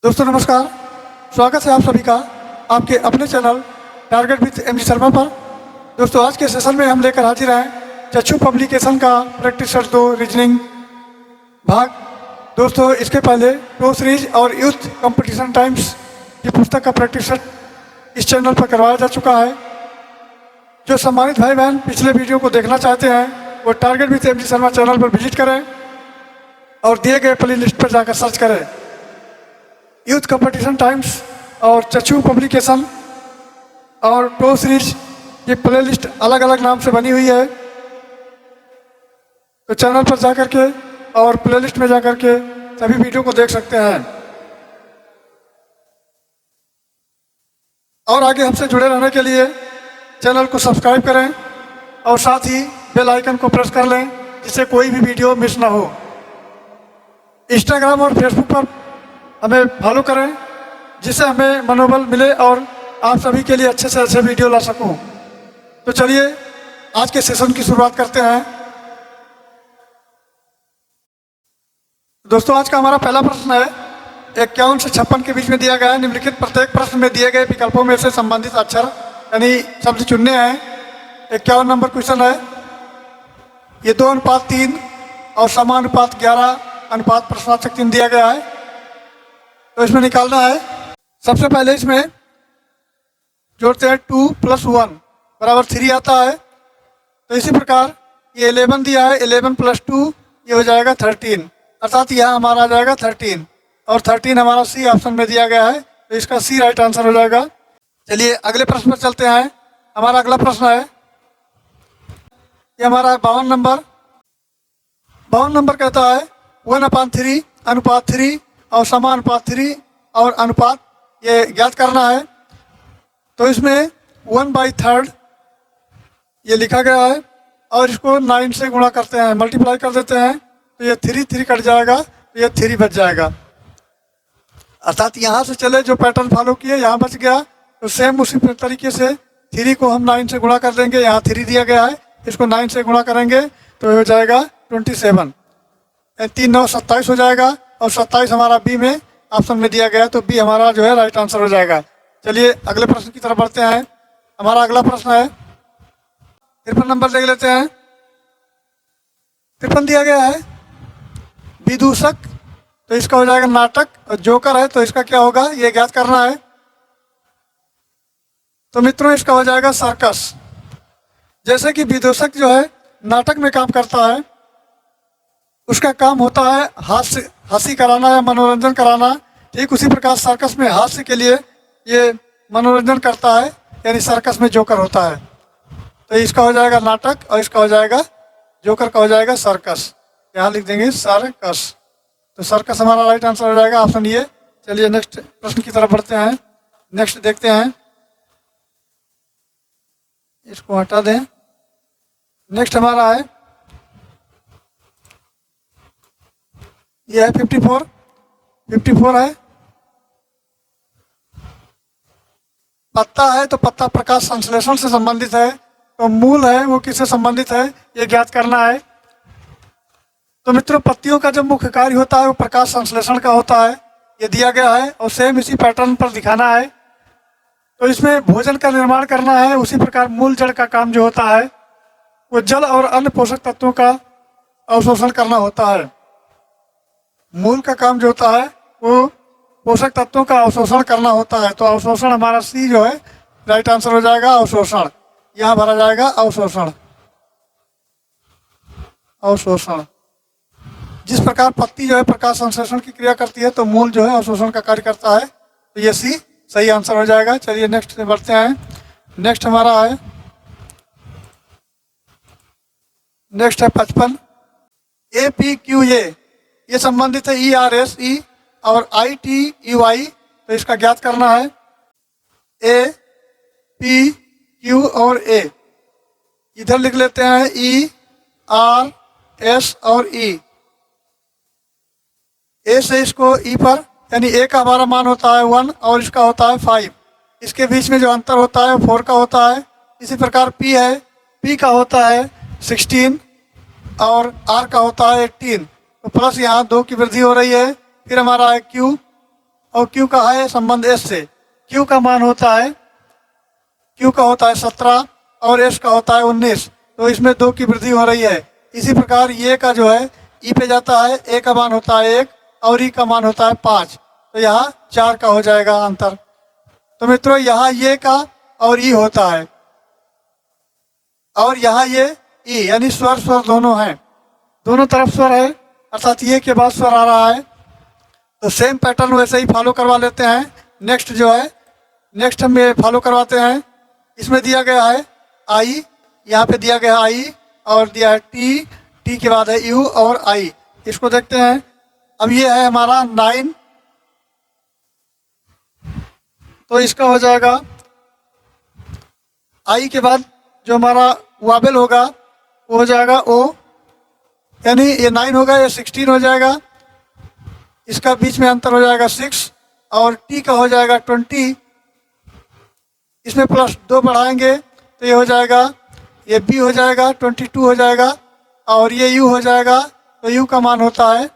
दोस्तों नमस्कार। स्वागत है आप सभी का आपके अपने channel target with MG Sharma पर। दोस्तों आज के सेशन में हम लेकर हाजिर हैं चक्षु पब्लिकेशन का प्रैक्टिस सेट 2 रीजनिंग भाग। दोस्तों इसके पहले प्रो सीरीज और यूथ कंपटीशन टाइम्स की पुस्तक का प्रैक्टिस सेट इस चैनल पर करवाया जा चुका है। जो सम्मानित भाई बहन पिछले वीडियो को देखना चाहते हैं वो target with MG Sharma channel पर विजिट करें और दिए गए प्ले लिस्ट पर जाकर सर्च करें। यूथ कंपटीशन टाइम्स और चक्षु पब्लिकेशन और प्रो सीरीज की प्ले लिस्ट अलग अलग नाम से बनी हुई है, तो चैनल पर जाकर के और प्ले लिस्ट में जाकर के सभी वीडियो को देख सकते हैं। और आगे हमसे जुड़े रहने के लिए चैनल को सब्सक्राइब करें और साथ ही बेल आइकन को प्रेस कर लें जिससे कोई भी वीडियो मिस ना हो। इंस्टाग्राम और फेसबुक पर हमें फॉलो करें जिससे हमें मनोबल मिले और आप सभी के लिए अच्छे से अच्छे वीडियो ला सकूं। तो चलिए आज के सेशन की शुरुआत करते हैं। दोस्तों आज का हमारा पहला प्रश्न है 51 से 56 के बीच में दिया गया है। निम्नलिखित प्रत्येक प्रश्न में दिए गए विकल्पों में से संबंधित अक्षर यानी शब्द चुनने हैं। 51 नंबर क्वेश्चन है। ये 2:3 और समानुपात 11 अनुपात प्रश्नार्थक 3 दिया गया है, तो इसमें निकालना है। सबसे पहले इसमें जोड़ते हैं 2 + 1 बराबर 3 आता है। तो इसी प्रकार ये 11 दिया है, 11 + 2 ये हो जाएगा 13, अर्थात यहाँ हमारा आ जाएगा 13 और 13 हमारा सी ऑप्शन में दिया गया है, तो इसका सी राइट आंसर हो जाएगा। चलिए अगले प्रश्न पर चलते हैं। हमारा अगला प्रश्न है ये हमारा 52 नंबर। 52 नंबर कहता है 1/3 अनुपात 3 और समानुपात 3 और अनुपात ये ज्ञात करना है। तो इसमें 1/3 ये लिखा गया है और इसको 9 से गुणा करते हैं, मल्टीप्लाई कर देते हैं, तो ये 3 कट जाएगा, तो ये 3 बच जाएगा। अर्थात यहाँ से चले जो पैटर्न फॉलो किए यहाँ बच गया, तो सेम उसी तरीके से 3 को हम 9 से गुणा कर देंगे। यहाँ 3 दिया गया है, इसको 9 से गुणा करेंगे तो हो जाएगा 27। 3 9 27 हो जाएगा और 27 हमारा बी में ऑप्शन में दिया गया है, तो बी हमारा जो है राइट आंसर हो जाएगा। चलिए अगले प्रश्न की तरफ बढ़ते हैं। हमारा अगला प्रश्न है 53 नंबर देख लेते हैं। 53 दिया गया है विदूषक, तो इसका हो जाएगा नाटक, और जोकर है तो इसका क्या होगा ये ज्ञात करना है। तो मित्रों इसका हो जाएगा सर्कस। जैसे कि विदूषक जो है नाटक में काम करता है, उसका काम होता है हंसी कराना या मनोरंजन कराना, ठीक उसी प्रकार सर्कस में हास्य के लिए ये मनोरंजन करता है, यानी सर्कस में जोकर होता है। तो इसका हो जाएगा नाटक और इसका हो जाएगा जोकर का हो जाएगा सर्कस। यहाँ लिख देंगे सर्कस, तो सर्कस हमारा राइट आंसर हो जाएगा ऑप्शन ये। चलिए नेक्स्ट प्रश्न की तरफ बढ़ते हैं। नेक्स्ट देखते हैं, इसको हटा दें। नेक्स्ट हमारा है ये है 54 है। पत्ता है तो पत्ता प्रकाश संश्लेषण से संबंधित है, तो मूल है वो किससे संबंधित है ये ज्ञात करना है। तो मित्रों पत्तियों का जो मुख्य कार्य होता है वो प्रकाश संश्लेषण का होता है, ये दिया गया है और सेम इसी पैटर्न पर दिखाना है। तो इसमें भोजन का निर्माण करना है, उसी प्रकार मूल जड़ का काम जो होता है वो जल और अन्य पोषक तत्वों का अवशोषण करना होता है। मूल का काम जो होता है वो पोषक तत्वों का अवशोषण करना होता है, तो अवशोषण हमारा सी जो है राइट आंसर हो जाएगा अवशोषण। यहाँ भरा जाएगा अवशोषण। अवशोषण जिस प्रकार पत्ती जो है प्रकाश संश्लेषण की क्रिया करती है, तो मूल जो है अवशोषण का कार्य करता है, तो ये सी सही आंसर हो जाएगा। चलिए नेक्स्ट बढ़ते हैं। नेक्स्ट हमारा है नेक्स्ट है 55 APQA, ये संबंधित है ERSE और ITUI, तो इसका ज्ञात करना है। A, P, Q और A, इधर लिख लेते हैं E, R, S और E। A से इसको E पर, यानी A का हमारा मान होता है 1 और इसका होता है 5, इसके बीच में जो अंतर होता है वो 4 का होता है। इसी प्रकार P है, P का होता है 16 और R का होता है 18, तो प्लस यहाँ 2 की वृद्धि हो रही है। फिर हमारा है Q, और क्यू का है संबंध एस से। क्यू का मान होता है, क्यू का होता है 17 और एस का होता है 19, तो इसमें 2 की वृद्धि हो रही है। इसी प्रकार ये का जो है ई पे जाता है, ए का मान होता है 1 और ई का मान होता है 5, तो यहाँ 4 का हो जाएगा अंतर। तो मित्रों यहाँ ये का और ई होता है और यहाँ ये ई, यानी स्वर स्वर दोनों हैं, दोनों तरफ स्वर है, अर्थात ये के बाद स्वर आ रहा है। तो सेम पैटर्न वैसे ही फॉलो करवा लेते हैं। नेक्स्ट जो है, नेक्स्ट हम ये फॉलो करवाते हैं। इसमें दिया गया है आई, यहाँ पे दिया गया है आई और दिया है टी, टी के बाद है यू और आई। इसको देखते हैं। अब ये है हमारा 9, तो इसका हो जाएगा आई के बाद जो हमारा वाबेल होगा वो हो जाएगा ओ, यानी ये 9 होगा, ये 16 हो जाएगा, इसका बीच में अंतर हो जाएगा 6 और टी का हो जाएगा 20, इसमें प्लस 2 बढ़ाएंगे तो ये हो जाएगा, ये बी हो जाएगा 22 हो जाएगा और ये यू हो जाएगा। तो यू का मान होता है,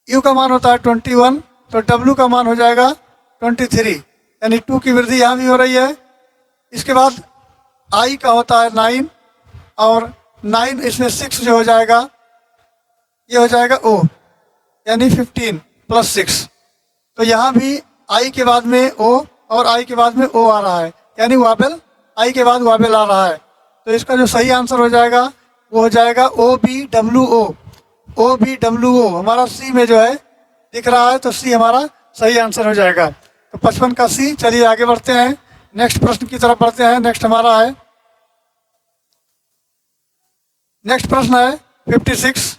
यू का मान होता है 21, तो डब्ल्यू का मान हो जाएगा 23, यानी 2 की वृद्धि यहाँ भी हो रही है। इसके बाद आई का होता है 9 और 9 इसमें 6 जो हो जाएगा ये हो जाएगा ओ, यानी 15 प्लस 6, तो यहाँ भी आई के बाद में ओ और आई के बाद में ओ आ रहा है, यानी वाबेल आई के बाद वाबेल आ रहा है। तो इसका जो सही आंसर हो जाएगा वो हो जाएगा O B W O, O B W O हमारा सी में जो है दिख रहा है, तो सी हमारा सही आंसर हो जाएगा। तो 55 का सी। चलिए आगे बढ़ते हैं, नेक्स्ट प्रश्न की तरफ बढ़ते हैं। नेक्स्ट हमारा है, नेक्स्ट प्रश्न है 56।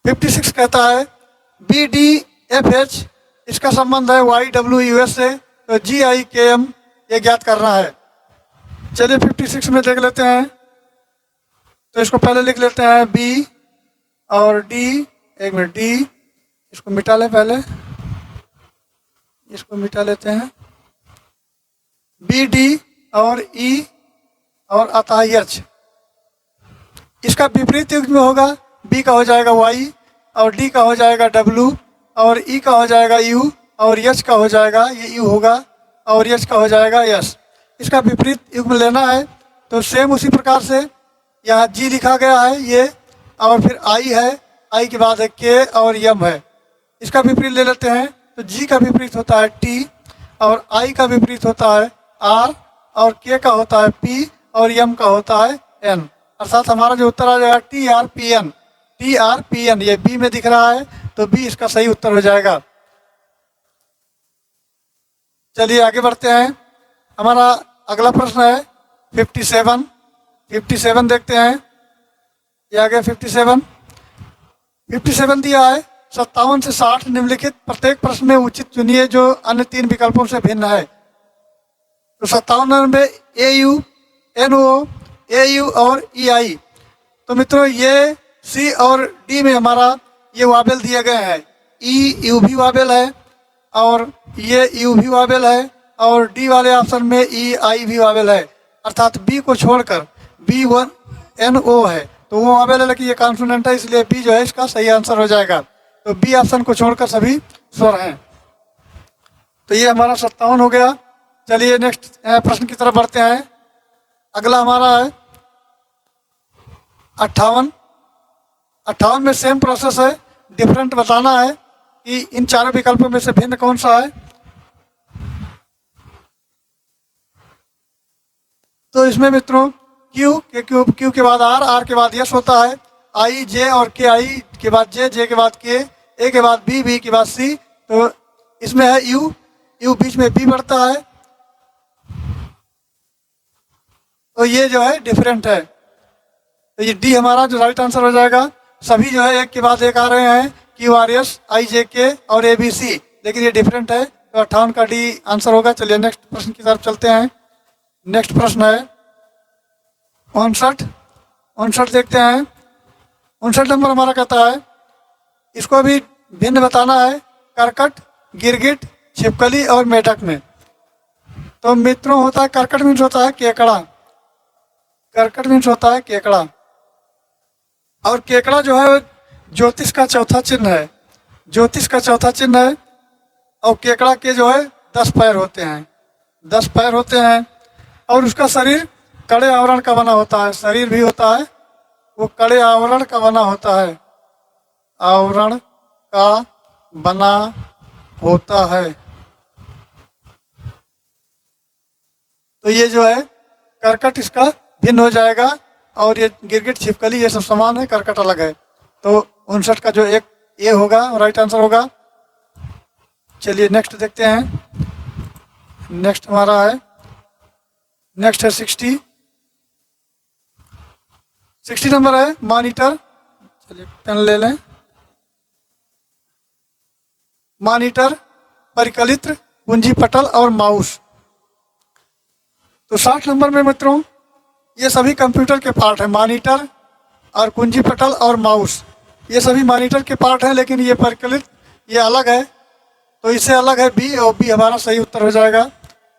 56 कहता है बी डी एफ एच, इसका संबंध है वाई डब्ल्यू यू एस से, तो जी आई के एम ये ज्ञात करना है। चलिए 56 में देख लेते हैं। तो इसको पहले लिख लेते हैं बी और डी, एक मिनट, डी इसको मिटा लें, पहले इसको मिटा लेते हैं, बी डी और ई और आता है एच। इसका विपरीत युग्म में होगा, बी का हो जाएगा वाई और डी का हो जाएगा डब्ल्यू और ई का हो जाएगा यू और एच का हो जाएगा ये यू होगा और एच का हो जाएगा एस। इसका विपरीत युग्म लेना है, तो सेम उसी प्रकार से यहाँ जी लिखा गया है ये, और फिर आई है, आई के बाद है के और यम है। इसका विपरीत ले लेते हैं, तो जी का विपरीत होता है टी और आई का विपरीत होता है आर और के का होता है पी और यम का होता है एन, अर्थात हमारा जो उत्तर आ जाएगा T R P N, T R P N. ये बी में दिख रहा है, तो बी इसका सही उत्तर हो जाएगा। चलिए आगे बढ़ते हैं। हमारा अगला प्रश्न है 57। 57 देखते हैं, ये आ गया 57। 57 दिया है 57 से 60 निम्नलिखित प्रत्येक प्रश्न में उचित चुनिए जो अन्य 3 विकल्पों से भिन्न है। तो 57 में A U, N O, A U और ई आई। तो मित्रों ये सी और डी में हमारा ये वाबेल दिए गए हैं, ई यू भी वाबेल है और ये यू भी वाबेल है और डी वाले ऑप्शन में ई आई भी वाबेल है, अर्थात बी को छोड़कर बी वन एन ओ है, तो वो वाबेल है, लेकिन ये कॉन्सोनेंट है, इसलिए बी जो है इसका सही आंसर हो जाएगा। तो बी ऑप्शन को छोड़कर सभी स्वर हैं। तो ये हमारा 57 हो गया। चलिए नेक्स्ट प्रश्न की तरफ बढ़ते हैं। अगला हमारा है 58। 58 में सेम प्रोसेस है, डिफरेंट बताना है कि इन चारों विकल्पों में से भिन्न कौन सा है। तो इसमें मित्रों क्यू के बाद आर, आर के बाद यस होता है, आई जे और के आई के बाद जे, जे के बाद के, ए के बाद बी, बी के बाद सी। तो इसमें है यू, यू बीच में बी बढ़ता है, तो ये जो है डिफरेंट है, तो ये डी हमारा जो राइट आंसर हो जाएगा। सभी जो है एक के बाद एक आ रहे हैं, क्यू आर एस, आई जे के और ए बी सी, लेकिन ये डिफरेंट है, तो 58 का डी आंसर होगा। चलिए नेक्स्ट प्रश्न की तरफ चलते हैं। नेक्स्ट प्रश्न है 59। 59 देखते हैं। 59 नंबर हमारा कहता है, इसको भी भिन्न बताना है, करकट, गिरगिट, छिपकली और मेढक में। तो मित्रों होता है करकट मीन्स होता है केकड़ा, करकट मीन्स होता है केकड़ा, और केकड़ा जो है ज्योतिष का चौथा चिन्ह है। ज्योतिष का चौथा चिन्ह है। और केकड़ा के जो है 10 पैर होते हैं, 10 पैर होते हैं। और उसका शरीर कड़े आवरण का बना होता है, शरीर भी होता है वो कड़े आवरण का बना होता है, आवरण का बना होता है। तो ये जो है करकट इसका भिन्न हो जाएगा। और ये गिरगिट, छिपकली ये सब समान है, करकट अलग है। तो 59 का जो एक ये होगा राइट आंसर होगा। चलिए नेक्स्ट देखते हैं। नेक्स्ट हमारा है, नेक्स्ट है 60 नंबर है मॉनिटर। चलिए पेन ले लें। मॉनिटर, परिकलित्र, कुंजी पटल और माउस। तो 60 नंबर में मित्रों ये सभी कंप्यूटर के पार्ट हैं। मॉनिटर और कुंजी पटल और माउस ये सभी मॉनिटर के पार्ट हैं, लेकिन ये परिकलित ये अलग है, तो इससे अलग है बी, और बी हमारा सही उत्तर हो जाएगा।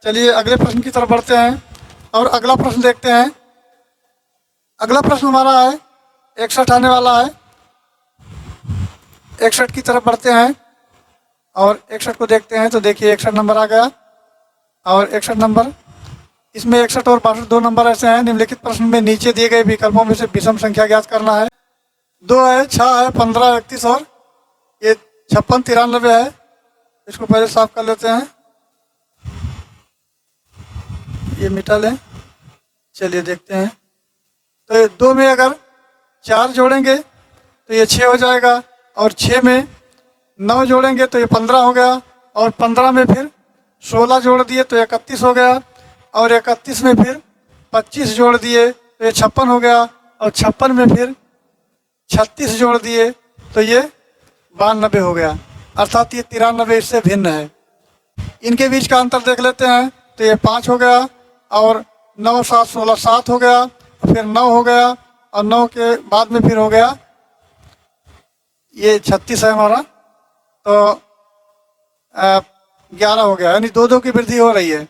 चलिए अगले प्रश्न की तरफ बढ़ते हैं और अगला प्रश्न देखते हैं। अगला प्रश्न हमारा है 61 आने वाला है। 61 की तरफ बढ़ते हैं और 61 को देखते हैं। तो देखिए 61 नंबर आ गया। और 61 नंबर, इसमें 61 और 62 दो नंबर ऐसे हैं। निम्नलिखित प्रश्न में नीचे दिए गए विकल्पों में से विषम संख्या ज्ञात करना है। 2 है, 6 है, 15, 31 और ये 56, 93 है। इसको पहले साफ कर लेते हैं, ये मिटा लें। चलिए देखते हैं। तो ये 2 में अगर 4 जोड़ेंगे तो ये 6 हो जाएगा, और 6 में 9 जोड़ेंगे तो ये 15 हो गया, और 15 में फिर 16 जोड़ दिए तो 31 हो गया, और 31 में फिर 25 जोड़ दिए तो ये 56 हो गया, और 56 में फिर 36 जोड़ दिए तो ये 92 हो गया। अर्थात ये 93 इससे भिन्न है। इनके बीच का अंतर देख लेते हैं। तो ये 5 हो गया, और 9, 7, 16, 7 हो गया, और फिर 9 हो गया, और 9 के बाद में फिर हो गया ये 36 है हमारा। तो 11 हो गया, यानी 2 की वृद्धि हो रही है।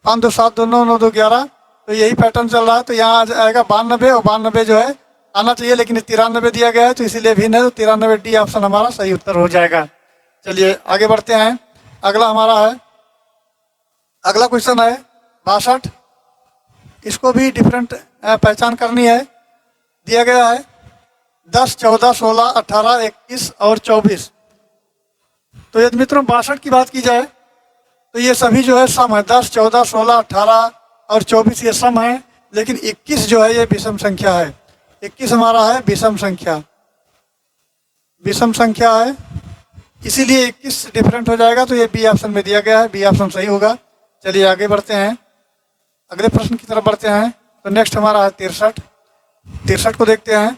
5, 2, 7, 2, 9, 9, 2, 11। तो यही पैटर्न चल रहा है। तो यहाँ आएगा 92, और 92 जो है आना चाहिए, लेकिन 93 दिया गया है तो इसीलिए भिन्न है। तो 93 डी ऑप्शन हमारा सही उत्तर हो जाएगा। चलिए आगे बढ़ते हैं। अगला हमारा है, अगला क्वेश्चन है 62। इसको भी डिफरेंट पहचान करनी है। दिया गया है 10, 14, 16, 18, 21 और 24। तो यदि मित्रों 62 की बात की जाए तो ये सभी जो है सम है। 10, 14, 16, 18 और 24 ये सम है, लेकिन 21 जो है ये विषम संख्या है। 21 हमारा है विषम संख्या, विषम संख्या है, इसीलिए 21 डिफरेंट हो जाएगा। तो ये बी ऑप्शन में दिया गया है, बी ऑप्शन सही होगा। चलिए आगे बढ़ते हैं, अगले प्रश्न की तरफ बढ़ते हैं। तो नेक्स्ट हमारा है 63। 63 को देखते हैं।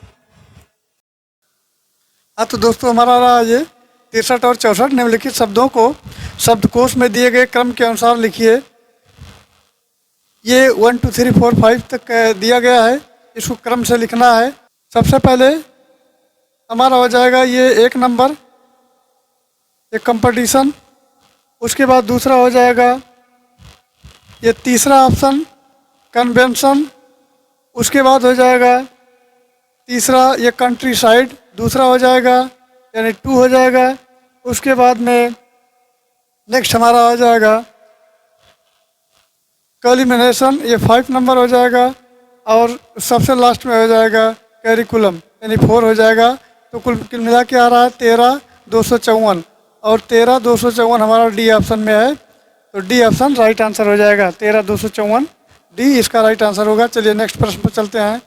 हाँ तो दोस्तों हमारा रहा ये 63 और 64। निम्नलिखित शब्दों को शब्दकोश में दिए गए क्रम के अनुसार लिखिए। ये 1, 2, 3, 4, 5 तक दिया गया है, इसको क्रम से लिखना है। सबसे पहले हमारा हो जाएगा ये 1 नंबर, एक कंपटीशन। उसके बाद दूसरा हो जाएगा ये तीसरा ऑप्शन कन्वेंशन। उसके बाद हो जाएगा तीसरा ये कंट्री साइड, दूसरा हो जाएगा यानी 2 हो जाएगा। उसके बाद में नेक्स्ट हमारा हो जाएगा कलिमिनेशन, ये 5 नंबर हो जाएगा। और सबसे लास्ट में हो जाएगा कैरिकुलम, यानी 4 हो जाएगा। तो कुल मिला के आ रहा है 13, 254, और 13, 254 हमारा डी ऑप्शन में है। तो डी ऑप्शन राइट आंसर हो जाएगा। 13, 254 डी इसका राइट आंसर होगा। चलिए नेक्स्ट प्रश्न पर चलते हैं।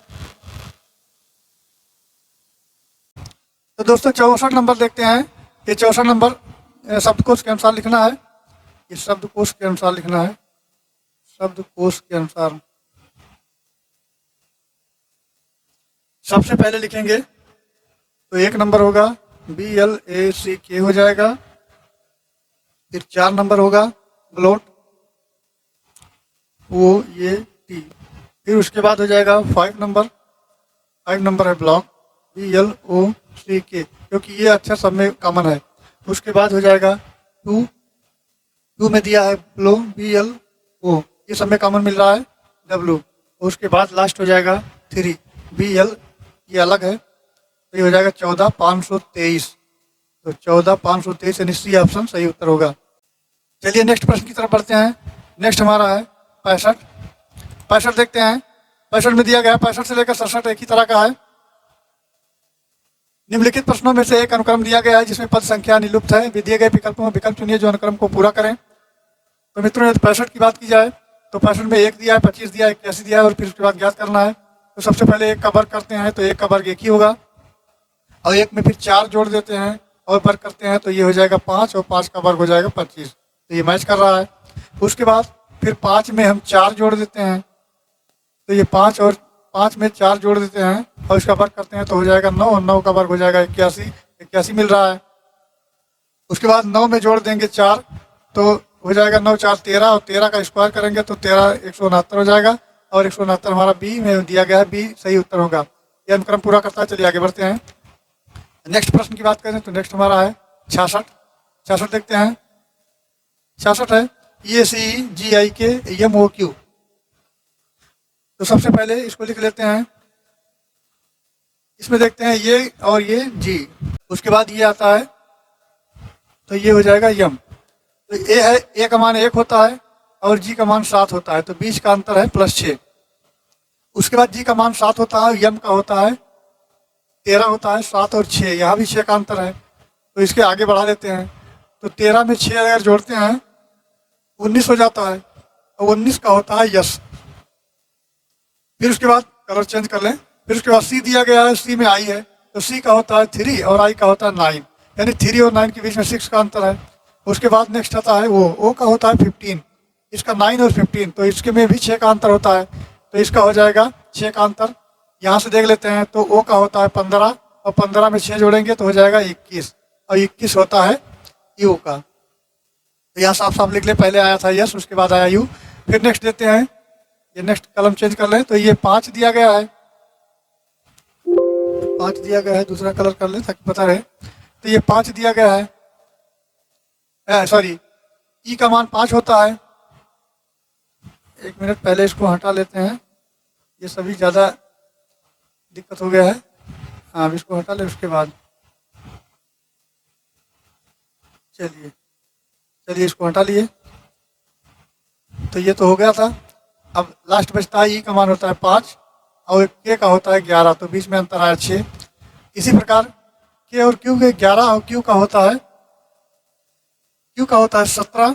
तो दोस्तों 64 नंबर देखते हैं। ये 64 नंबर शब्दकोश के अनुसार लिखना है। ये शब्दकोश के अनुसार लिखना है, शब्दकोश के अनुसार। सबसे पहले लिखेंगे तो 1 नंबर होगा BLACK हो जाएगा। फिर 4 नंबर होगा ब्लॉट, OAT। फिर उसके बाद हो जाएगा 5 नंबर, 5 नंबर है ब्लॉक, BLOCK, क्योंकि ये अक्षर सब में कॉमन है। उसके बाद हो जाएगा 2 में दिया है ब्लो, BLO, ये सब में कॉमन मिल रहा है W। उसके बाद लास्ट हो जाएगा 3, BL, ये अलग है। तो ये हो जाएगा 14, 523। तो 14,523 यानी सी ऑप्शन सही उत्तर होगा। चलिए नेक्स्ट प्रश्न की तरफ बढ़ते हैं। नेक्स्ट हमारा है 65। 65 देखते हैं। 65 में दिया गया है 65 से लेकर 67 एक ही तरह का है। निम्नलिखित प्रश्नों में से एक अनुक्रम दिया गया है जिसमें पद संख्या निलुप्त है। दिए गए विकल्पों में विकल्प चुनिए जो अनुक्रम को पूरा करें। तो मित्रों यदि 65 की बात की जाए तो 65 में 1 दिया है, 25 दिया है, 81 दिया है और फिर उसके बाद ज्ञात करना है। तो सबसे पहले 1 का वर्ग करते हैं तो 1 का वर्ग 1 ही होगा और 1 में फिर 4 जोड़ देते हैं और वर्ग करते हैं तो ये हो जाएगा 5 और 5 का वर्ग हो जाएगा 25। तो ये मैच कर रहा है। उसके बाद फिर 5 में हम 4 जोड़ देते हैं तो ये 5 और 5 में 4 जोड़ देते हैं और इसका वर्ग करते हैं तो हो जाएगा 9 और 9 का वर्ग हो जाएगा 81। 81 मिल रहा है। उसके बाद 9 में जोड़ देंगे 4 तो हो जाएगा 9 4 13 और 13 का स्क्वायर करेंगे तो 13 169 हो जाएगा और 169 हमारा बी में दिया गया है, बी सही उत्तर होगा। यह अनुक्रम पूरा करता है। चलिए आगे बढ़ते हैं। नेक्स्ट प्रश्न की बात करें तो नेक्स्ट हमारा है 66। 66 देखते हैं। 66 है EACGIKMOQ। तो सबसे पहले इसको लिख लेते हैं। इसमें देखते हैं ये और ये जी, उसके बाद ये आता है तो ये हो जाएगा यम। तो ए है, ए का मान 1 होता है और जी का मान 7 होता है तो बीच का अंतर है +6। उसके बाद जी का मान 7 होता है, यम का होता है 13 होता है, 7 और 6 यहाँ भी 6 का अंतर है तो इसके आगे बढ़ा देते हैं। तो 13 में 6 अगर जोड़ते हैं 19 हो जाता है और 19 का होता है यस। फिर उसके बाद कलर चेंज कर लें। फिर उसके बाद सी दिया गया है, सी में आई है तो सी का होता है 3 और आई का होता है 9 यानी 3 और 9 के बीच में 6 का अंतर है। उसके बाद नेक्स्ट आता है ओ का होता है 15, इसका 9 और 15 तो इसके में भी 6 का अंतर होता है तो इसका हो जाएगा 6 का अंतर। यहाँ से देख लेते हैं तो ओ का होता है 15 और 15 में 6 जोड़ेंगे तो हो जाएगा 21 और 21 होता है यू का। तो यहाँ साफ साफ लिख ले, पहले आया था यस उसके बाद आया यू। फिर नेक्स्ट देते हैं, ये नेक्स्ट कलम चेंज कर लें तो ये 5 दिया गया है, 5 दिया गया है, दूसरा कलर कर लें ताकि पता रहे। तो ये 5 दिया गया है, सॉरी ई का मान 5 होता है। 1 मिनट पहले इसको हटा लेते हैं, ये सभी ज़्यादा दिक्कत हो गया है। हाँ अब इसको हटा ले उसके बाद चलिए इसको हटा लिए। तो ये तो हो गया था। अब लास्ट बचता है ई का मान होता है 5 और के का होता है 11 तो बीच में अंतर आया 6। इसी प्रकार के और क्यू के 11 और क्यू का होता है 17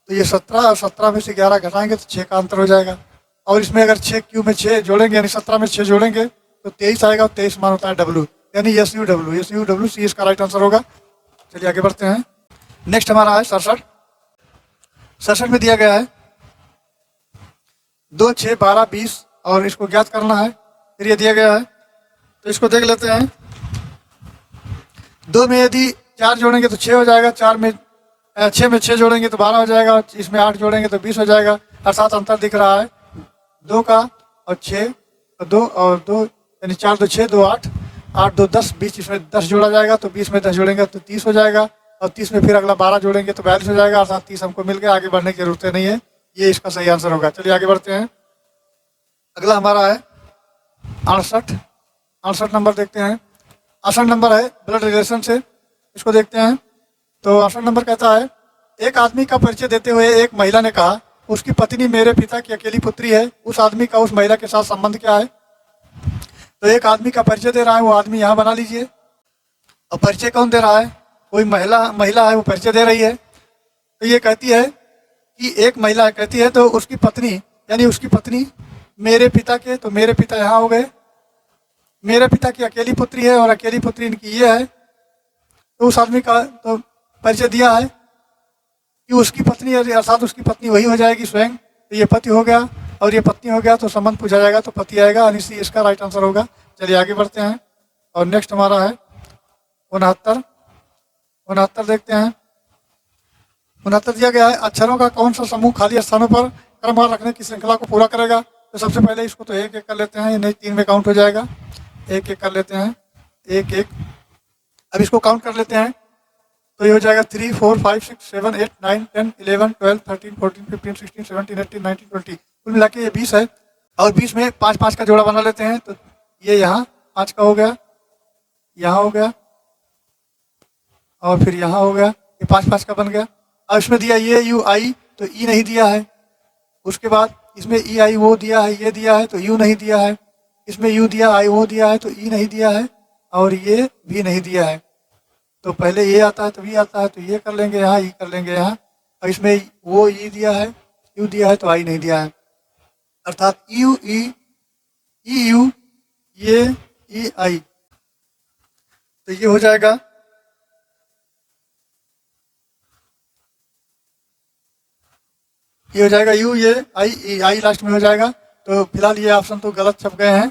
तो ये 17 और 17 में से 11 घटाएंगे तो 6 का अंतर हो जाएगा। और इसमें अगर 6 क्यू में 6 जोड़ेंगे यानी 17 में 6 जोड़ेंगे तो 23 आएगा और 23 मान होता है डब्ल्यू यानी SU सी इसका राइट आंसर होगा। चलिए आगे बढ़ते हैं। नेक्स्ट हमारा है 67। 67 में दिया गया है 2 6 12 20 और इसको ज्ञात करना है। फिर ये दिया गया है तो इसको देख लेते हैं। 2 में यदि 4 जोड़ेंगे तो 6 हो जाएगा, 6 में 6 जोड़ेंगे तो 12 हो जाएगा, इसमें 8 जोड़ेंगे तो 20 हो जाएगा। अर्थात अंतर दिख रहा है 2 का और 6 और 2 और 2 यानी 4 2 6 2 8 8 2 10 20 इसमें 10 जोड़ा जाएगा तो 20 में 10 जोड़ेंगे तो 30 हो जाएगा और 30 में फिर अगला 12 जोड़ेंगे तो 42 हो जाएगा। अर्थात 30 हमको मिल गया, आगे बढ़ने की जरूरत नहीं है, ये इसका सही आंसर होगा। चलिए आगे बढ़ते हैं। अगला हमारा है 68। 68 नंबर देखते हैं। 68 नंबर है ब्लड रिलेशन से, इसको देखते हैं। तो 68 नंबर कहता है एक आदमी का परिचय देते हुए एक महिला ने कहा उसकी पत्नी मेरे पिता की अकेली पुत्री है। उस आदमी का उस महिला के साथ संबंध क्या है? तो एक आदमी का परिचय दे रहा है, वो आदमी यहाँ बना लीजिए। और परिचय कौन दे रहा है? कोई महिला है, वो परिचय दे रही है। तो ये कहती है कि एक महिला कहती है तो उसकी पत्नी यानी उसकी पत्नी मेरे पिता के, तो मेरे पिता यहाँ हो गए। मेरे पिता की अकेली पुत्री है और अकेली पुत्री इनकी ये है। तो उस आदमी का तो परिचय दिया है कि उसकी पत्नी अर्थात उसकी पत्नी वही हो जाएगी स्वयं। तो ये पति हो गया और ये पत्नी हो गया तो संबंध पूछा जाएगा तो पति आएगा, यानी इसका राइट आंसर होगा। चलिए आगे बढ़ते हैं। और नेक्स्ट हमारा है 69। 69 देखते हैं। 69 दिया गया है अक्षरों का कौन सा समूह खाली स्थानों पर क्रमवार रखने की श्रृंखला को पूरा करेगा? तो सबसे पहले इसको तो एक एक कर लेते हैं, नहीं 3 में काउंट हो जाएगा। एक एक कर लेते हैं, एक एक। अब इसको काउंट कर लेते हैं तो ये हो जाएगा 3 4 5 6 7 8 9 10 11 12 13 14 15 16 17 18 19 20 कुल मिला के ये 20 है। और 20 में 5 5 का जोड़ा बना लेते हैं तो ये यहाँ 5 का हो गया, यहाँ हो गया, और फिर यहाँ हो गया, ये 5 5 का बन गया। अब इसमें दिया ये यू आई, तो ई नहीं दिया है। उसके बाद इसमें ई आई वो दिया है, ये दिया है तो यू नहीं दिया है। इसमें यू दिया, आई वो दिया है तो ई नहीं दिया है, और ये भी नहीं दिया है। तो पहले ये आता है तो भी आता है, तो ये कर लेंगे यहाँ, ई कर लेंगे यहाँ। और इसमें वो ई दिया है, यू दिया है तो आई नहीं दिया है, अर्थात यू ई, ई यू, ये ई आई। तो ये हो जाएगा ये हो जाएगा यू, ये आई, ई आई लास्ट में हो जाएगा। तो फिलहाल ये ऑप्शन तो गलत छप गए हैं।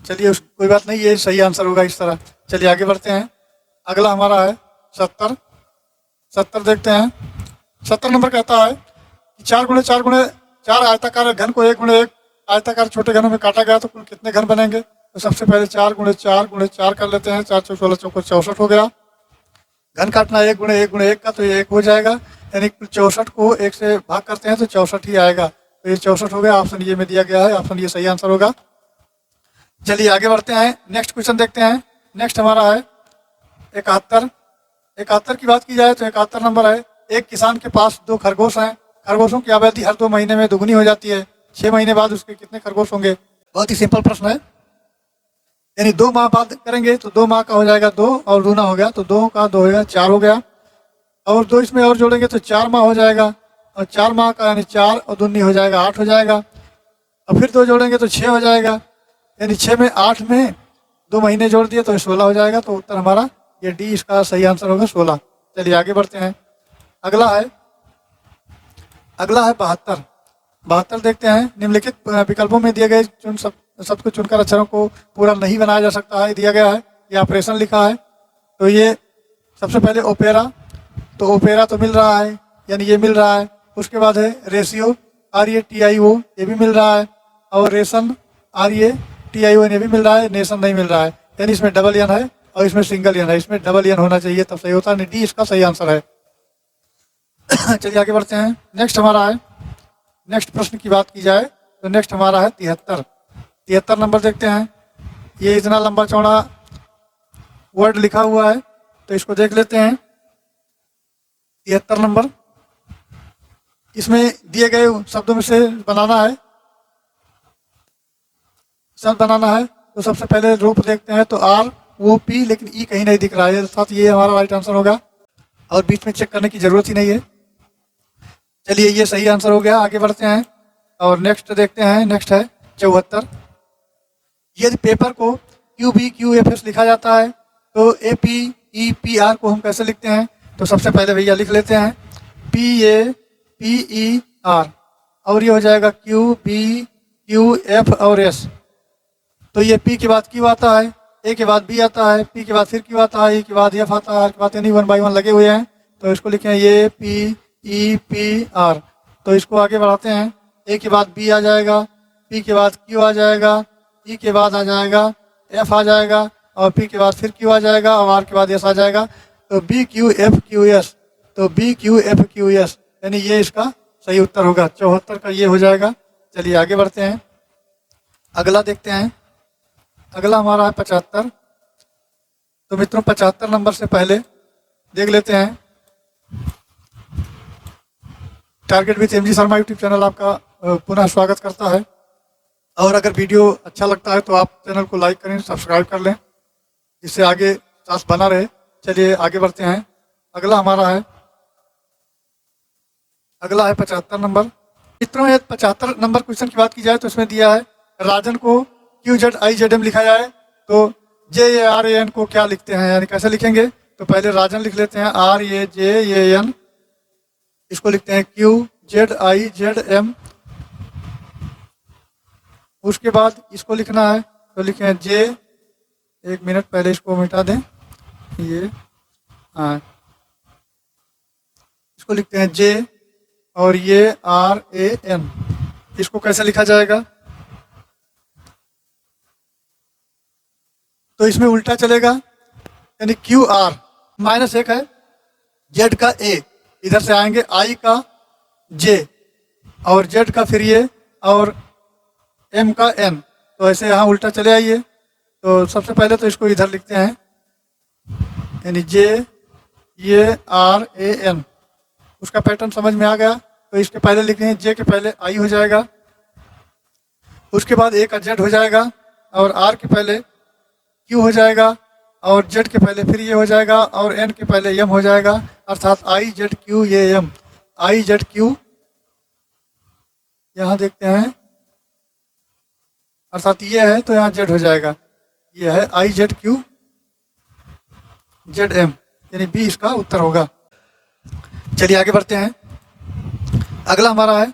चलिए कोई बात नहीं, ये सही आंसर होगा इस तरह। चलिए आगे बढ़ते हैं। अगला हमारा है 70। 70 देखते हैं। 70 नंबर कहता है कि 4 आयताकार घन को 1 गुणे 1 आयताकार छोटे घनों में काटा गया तो कुल कितने घन बनेंगे। तो सबसे पहले 4 गुणे 4 कर लेते हैं। 4 चौक 16 चौको 64 हो गया। घन काटना 1 गुणे 1 गुणे 1 का, तो ये 1 हो जाएगा, यानी कुल 64 को 1 से भाग करते हैं तो 64 ही आएगा। तो ये 64 हो गया। ऑप्शन ये में दिया गया है, ऑप्शन ये सही आंसर होगा। चलिए आगे बढ़ते हैं, नेक्स्ट क्वेश्चन देखते हैं। नेक्स्ट हमारा है 71। 71 की बात की जाए तो 71 नंबर है, एक किसान के पास 2 खरगोश हैं। खरगोशों की आबादी हर 2 महीने में दुगनी हो जाती है। 6 महीने बाद उसके कितने खरगोश होंगे। बहुत ही सिंपल प्रश्न है, यानी 2 माह बाद करेंगे तो 2 माह का हो जाएगा 2 और दूना हो गया, तो 2 का 2 हो गया 4 हो गया, और 2 इसमें और जोड़ेंगे तो 4 माह हो जाएगा, और 4 माह का यानी 4 और दूनी हो जाएगा 8 हो जाएगा, और फिर 2 जोड़ेंगे तो 6 हो जाएगा, यानी 6 में 8 में 2 महीने जोड़ दिए तो 16 हो जाएगा। तो उत्तर हमारा ये डी इसका सही आंसर होगा 16। चलिए आगे बढ़ते हैं। अगला है 72। 72 देखते हैं। निम्नलिखित विकल्पों में दिए गए शब्द को चुनकर अक्षरों को पूरा नहीं बनाया जा सकता है, दिया गया है। ये ऑपरेशन लिखा है, तो ये सबसे पहले ओपेरा, तो ओपेरा तो मिल रहा है, यानी ये मिल रहा है। उसके बाद है रेशियो, RATIO, ये भी मिल रहा है, और रेशन, RATION, ये भी मिल रहा है। नेशन नहीं मिल रहा है, यानी इसमें डबल एन है और इसमें सिंगल एन है। इसमें डबल एन होना चाहिए तब सही होता है, डी इसका सही आंसर है। चलिए आगे बढ़ते हैं। नेक्स्ट हमारा है, नेक्स्ट प्रश्न की बात की जाए तो नेक्स्ट हमारा है 73। 73 नंबर देखते हैं। ये इतना लंबा चौड़ा वर्ड लिखा हुआ है, तो इसको देख लेते हैं। 73 नंबर, इसमें दिए गए शब्दों में से बनाना है, शब्द बनाना है। तो सबसे पहले रूप देखते हैं, तो ROP, लेकिन ई कहीं नहीं दिख रहा है, साथ ये हमारा राइट आंसर होगा, और बीच में चेक करने की जरूरत ही नहीं है। चलिए ये सही आंसर हो गया। आगे बढ़ते हैं और नेक्स्ट देखते हैं। नेक्स्ट है 74। यदि पेपर को QBQFS लिखा जाता है तो APEPR को हम कैसे लिखते हैं। तो सबसे पहले भैया लिख लेते हैं PAPER, और ये हो जाएगा QBQF और S। तो ये P के बाद Q आता है, A के बाद B आता है, P के बाद फिर Q आता है, E के बाद F आता है, R के बाद यानी 1 by 1 लगे हुए हैं। तो इसको लिखें ये PEPR। तो इसको आगे बढ़ाते हैं। A के बाद B आ जाएगा, P के बाद Q आ जाएगा, E के बाद आ जाएगा F आ जाएगा, और P के बाद फिर Q आ जाएगा, और R के बाद S आ जाएगा। तो BQFQS, तो BQFQS, यानी ये इसका सही उत्तर होगा। 74 का ये हो जाएगा। चलिए आगे बढ़ते हैं। अगला देखते हैं। अगला हमारा है 75। तो मित्रों 75 नंबर से पहले देख लेते हैं। Target with MG Sharma YouTube channel आपका पुनः स्वागत करता है, और अगर वीडियो अच्छा लगता है तो आप चैनल को लाइक करें, सब्सक्राइब कर लें, जिससे आगे साथ बना रहे। चलिए आगे बढ़ते हैं। अगला हमारा है 75 नंबर। मित्रों ये 75 नंबर क्वेश्चन की बात की जाए तो इसमें दिया है राजन को QZIZM लिखा जाए तो JARAN को क्या लिखते हैं, यानी कैसे लिखेंगे। तो पहले राजन लिख लेते हैं RAJAN, इसको लिखते हैं QZIZM। उसके बाद इसको लिखना है तो लिखें J, 1 मिनट पहले इसको मिटा दें, ये हाँ, इसको लिखते हैं J और ये RAN। इसको कैसे लिखा जाएगा। तो इसमें उल्टा चलेगा, यानी QR -1 है, Z का A, इधर से आएंगे I का J, और Z का फिर ये, और M का N। तो ऐसे यहाँ उल्टा चले आइए। तो सबसे पहले तो इसको इधर लिखते हैं, यानी J ये RAN, उसका पैटर्न समझ में आ गया। तो इसके पहले लिखेंगे जे के पहले आई हो जाएगा, उसके बाद ए का जेड हो जाएगा, और आर के पहले क्यू हो जाएगा, और जेड के पहले फिर ये हो जाएगा, और एन के पहले एम हो जाएगा, अर्थात आई जेड क्यू ये एम। आई जेड क्यू यहाँ देखते हैं, अर्थात ये है तो यहाँ जेड हो जाएगा, ये है I Z Q Z M, यानी बी इसका उत्तर होगा। चलिए आगे बढ़ते हैं। अगला हमारा है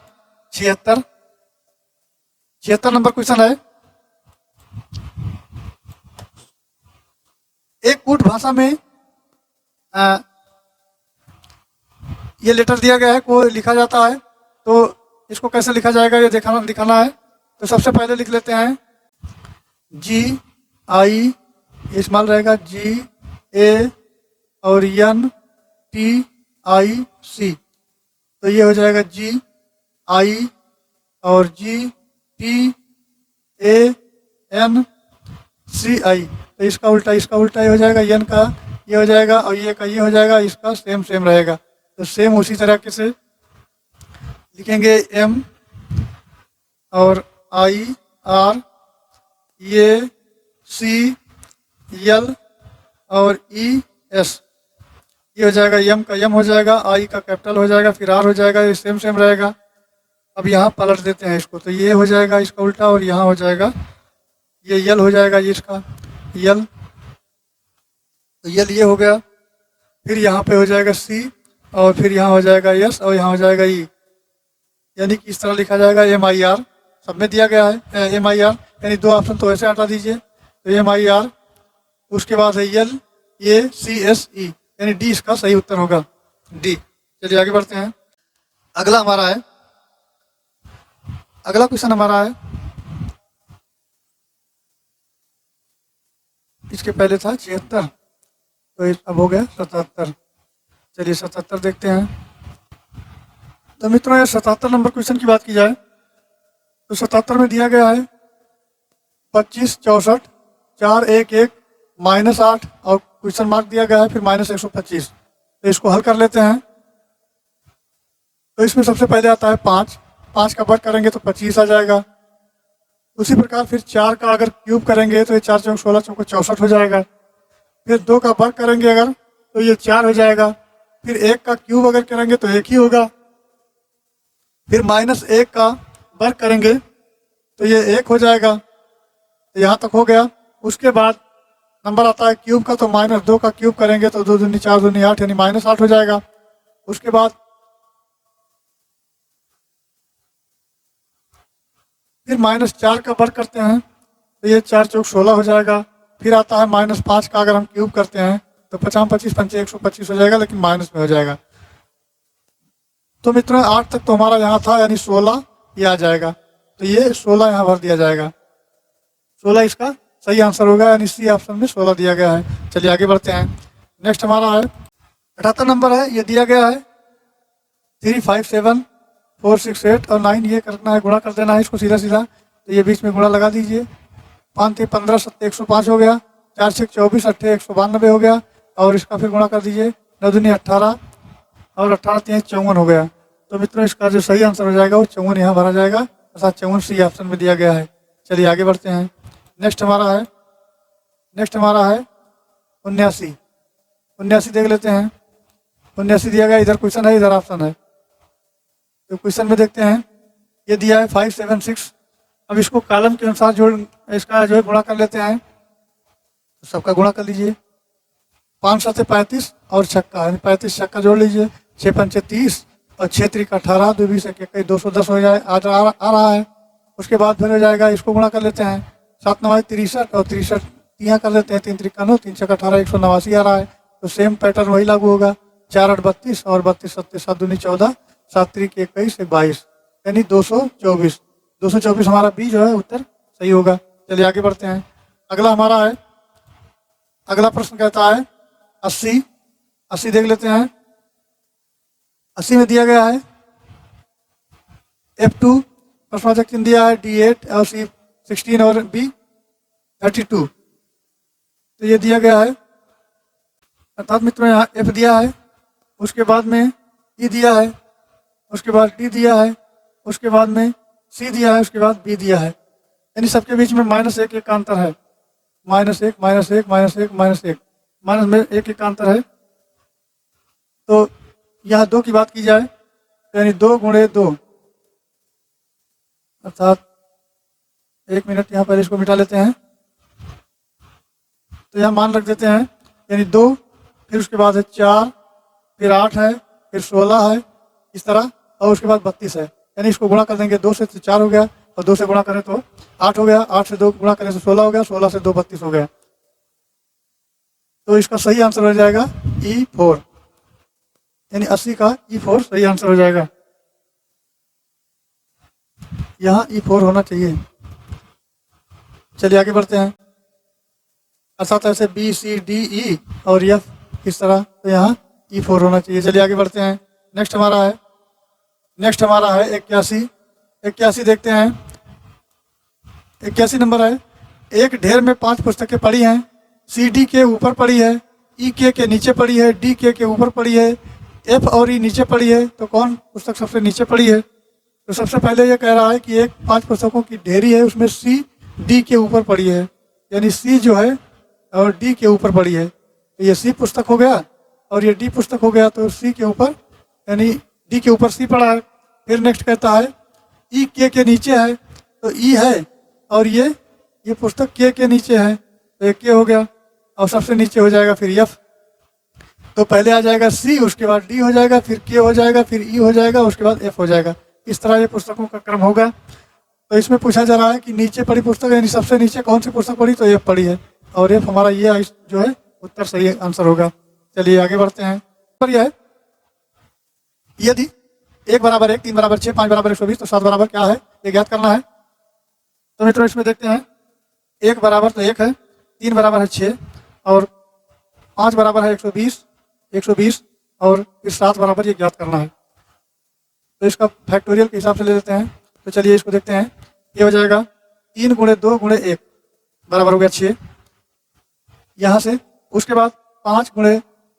76 नंबर क्वेश्चन है। एक कूट भाषा में ये लेटर दिया गया है को लिखा जाता है, तो इसको कैसे लिखा जाएगा ये दिखाना है। तो सबसे पहले लिख लेते हैं GI, इस्तेमाल रहेगा GA और NTIC, तो ये हो जाएगा GI और GTANCI। तो इसका उल्टा ये हो जाएगा, एन का ये हो जाएगा, और ये का ये हो जाएगा, इसका सेम रहेगा। तो सेम उसी तरह से लिखेंगे M और IR, ये CL और ES, ये हो जाएगा, M का M हो जाएगा, I का कैपिटल हो जाएगा, फिर R हो जाएगा, ये सेम रहेगा। अब यहाँ पलट देते हैं इसको, तो ये हो जाएगा इसका उल्टा, और यहाँ हो जाएगा ये यल हो जाएगा, ये इसका यल, तो यल ये हो गया। फिर यहाँ पे हो जाएगा C, और फिर यहाँ हो जाएगा S, और यहाँ हो जाएगा E, यानी कि इस तरह लिखा जाएगा MIR। सब में दिया गया है MIR, यानी दो ऑप्शन तो ऐसे हटा दीजिए, तो MIR, उसके बाद है यल, ये CSE, यानी डी इसका सही उत्तर होगा, डी। चलिए आगे बढ़ते हैं। अगला क्वेश्चन हमारा है, इसके पहले था 76, तो अब हो गया 77। चलिए 77 देखते हैं। तो मित्रों ये 77 नंबर क्वेश्चन की बात की जाए तो 77 में दिया गया है 25, 64, 4, 1, 1, -8 और क्वेश्चन मार्क दिया गया है, फिर -125। तो इसको हल कर लेते हैं। तो इसमें सबसे पहले आता है 5 का वर्ग करेंगे तो 25 आ जाएगा। उसी प्रकार फिर 4 का अगर क्यूब करेंगे तो ये 4 चौक 16, चौको 64 हो जाएगा। फिर 2 का वर्ग करेंगे अगर तो ये 4 हो जाएगा। फिर 1 का क्यूब अगर करेंगे तो 1 ही होगा। फिर -1 का वर्ग करेंगे तो ये 1 हो जाएगा। तो यहाँ तक हो गया। उसके बाद नंबर आता है क्यूब का, तो -2 का क्यूब करेंगे तो 2 दूनी 4 दूनी 8 यानी -8 हो जाएगा। उसके बाद फिर -4 का वर्ग करते हैं तो ये 4 चौक 16 हो जाएगा। फिर आता है -5 का अगर हम क्यूब करते हैं तो 50 25 पंचे 125 हो जाएगा, लेकिन माइनस में हो जाएगा। तो मित्रों 8 तक तो हमारा यहाँ था, यानी 16 ये आ जाएगा। तो ये 16 यहाँ भर दिया जाएगा। 16 इसका सही आंसर होगा, यानी सी ऑप्शन में 16 दिया गया है। चलिए आगे बढ़ते हैं। नेक्स्ट हमारा है 78 नंबर है। ये दिया गया है 3, 5, 7, 4, 6, 8 और 9 ये करना है, गुणा कर देना है इसको सीधा सीधा। तो ये बीच में गुणा लगा दीजिए। 5 3 15 7 105 हो गया। 4 6 24 8 192 हो गया। और इसका फिर गुणा कर दीजिए। 9 दूनी 18 और 18 3 54 हो गया। तो मित्रों इसका जो सही आंसर हो जाएगा वो 54 यहाँ भरा जाएगा, अर्थात 54 सी ऑप्शन में दिया गया है। चलिए आगे बढ़ते हैं। नेक्स्ट हमारा है 79। 79 देख लेते हैं। 79 दिया गया, इधर क्वेश्चन है इधर ऑप्शन है। तो क्वेश्चन में देखते हैं। ये दिया है 5 7 6। अब इसको कॉलम के अनुसार इसका जो है गुणा कर लेते हैं। तो सबका गुणा कर लीजिए। 5 7 35 और छक्का, यानी 35 छक्का जोड़ लीजिए। 6 पंचे 30 और 6 3 18 2 20 21 210 हो जाए आ रहा है। उसके बाद फिर हो जाएगा, इसको गुणा कर लेते हैं। 7 9 63 और 63 यहाँ कर लेते हैं। 3 3 9 3 6 18 189 आ रहा है। तो सेम पैटर्न वही लागू होगा। 4 8 32 और 32 7 7 दूनी 14 7 3 21 22 यानी 224। 224 हमारा बी जो है उत्तर सही होगा। चलिए आगे बढ़ते हैं। अगला हमारा है, अगला प्रश्न कहता है 80 देख लेते हैं। 80 में दिया गया है F2 प्रश्नवाचक चिन्ह दिया है D8 और C 16 और B 32। तो ये दिया गया है अर्थात मित्रों यहाँ एफ दिया है, उसके बाद में ई दिया है, उसके बाद डी दिया है, उसके बाद में सी दिया है, उसके बाद बी दिया है। यानी सबके बीच में -1 का अंतर है। -1 -1 -1 -1 माइनस में 1 का अंतर है। तो यहाँ 2 की बात की जाए तो यानी 2 गुणे 2, अर्थात 1 मिनट यहाँ पर इसको मिटा लेते हैं। तो यहाँ मान रख देते हैं, यानी 2, फिर उसके बाद है 4, फिर 8 है, फिर 16 है, इस तरह, और उसके बाद 32 है। यानी इसको गुणा कर देंगे, 2 से तो 4 हो गया, और 2 से गुणा करें तो 8 हो गया, 8 से 2 गुणा करें तो 16 हो गया, 16 से 2 32 हो गया। तो इसका सही आंसर हो जाएगा E4, यानी 80 का E4 सही आंसर हो जाएगा। यहाँ E4 होना चाहिए। चलिए आगे बढ़ते हैं। अर्थात ऐसे B C D E और F इस तरह, तो यहाँ E4 होना चाहिए। चलिए आगे बढ़ते हैं। नेक्स्ट हमारा है 81। 81 देखते हैं। 81 नंबर है। एक ढेर में 5 पुस्तकें पड़ी हैं। सी डी के ऊपर पड़ी है, ई के नीचे पड़ी है, डी के ऊपर पड़ी है, एफ और ई नीचे पड़ी है। तो कौन पुस्तक सबसे नीचे पड़ी है? तो सबसे पहले ये कह रहा है कि एक 5 पुस्तकों की ढेरी है, उसमें सी डी के ऊपर पड़ी है, यानी सी जो है और डी के ऊपर पड़ी है। तो ये सी पुस्तक हो गया और ये डी पुस्तक हो गया। तो सी के ऊपर यानी डी के ऊपर सी पड़ा है। फिर नेक्स्ट कहता है ई के नीचे है, तो ई है और ये पुस्तक के नीचे है, तो ये के हो गया और सबसे नीचे हो जाएगा फिर एफ। तो पहले आ जाएगा सी, उसके बाद डी हो जाएगा, फिर के हो जाएगा, फिर ई हो जाएगा, उसके बाद एफ हो जाएगा। इस तरह ये पुस्तकों का क्रम होगा। तो इसमें पूछा जा रहा है कि नीचे पड़ी पुस्तक यानी सबसे नीचे कौन सी पुस्तक पड़ी? तो एफ पड़ी है और एफ हमारा ये जो है उत्तर सही आंसर होगा। चलिए आगे बढ़ते हैं। पर यह है यदि 1 बराबर 1, 3 बराबर 6, 5 बराबर 120, तो 7 बराबर क्या है ये ज्ञात करना है। तो मित्रों इसमें देखते हैं 1 बराबर तो 1 है, 3 बराबर है 6 और 5 बराबर है 120 और फिर 7 बराबर ये ज्ञात करना है। तो इसका फैक्टोरियल के हिसाब से ले लेते हैं। तो चलिए इसको देखते हैं। ये हो जाएगा 3 गुणे 2 गुणे 1 बराबर हो गया 6। यहाँ से उसके बाद 5 गुणे,